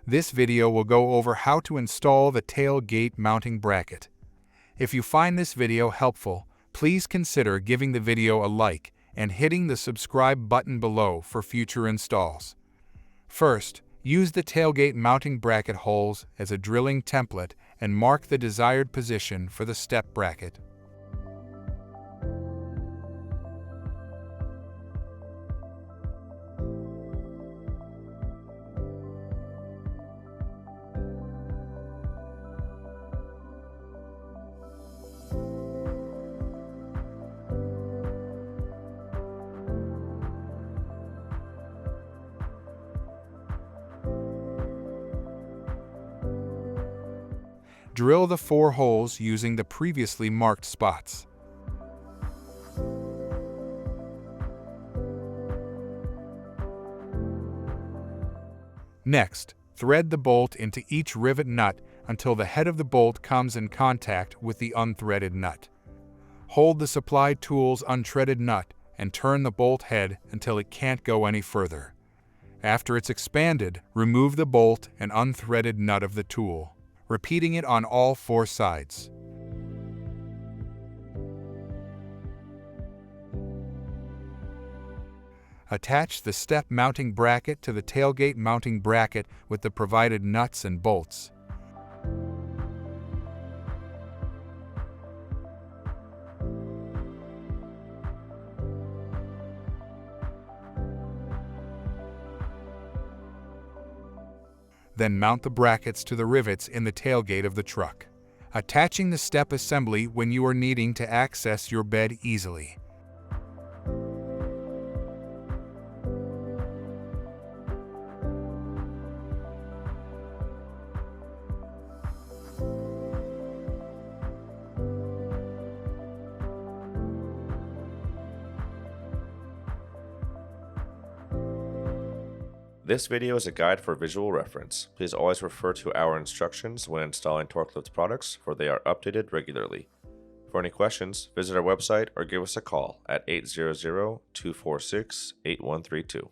This video will go over how to install the tailgate mounting bracket. If you find this video helpful, please consider giving the video a like and hitting the subscribe button below for future installs. First, use the tailgate mounting bracket holes as a drilling template and mark the desired position for the step bracket. Drill the 4 holes using the previously marked spots. Next, thread the bolt into each rivet nut until the head of the bolt comes in contact with the unthreaded nut. Hold the supplied tool's unthreaded nut and turn the bolt head until it can't go any further. After it's expanded, remove the bolt and unthreaded nut of the tool, repeating it on all 4 sides. Attach the step mounting bracket to the tailgate mounting bracket with the provided nuts and bolts. Then mount the brackets to the rivets in the tailgate of the truck, attaching the step assembly when you are needing to access your bed easily. This video is a guide for visual reference. Please always refer to our instructions when installing Torklift products, for they are updated regularly. For any questions, visit our website or give us a call at 800-246-8132.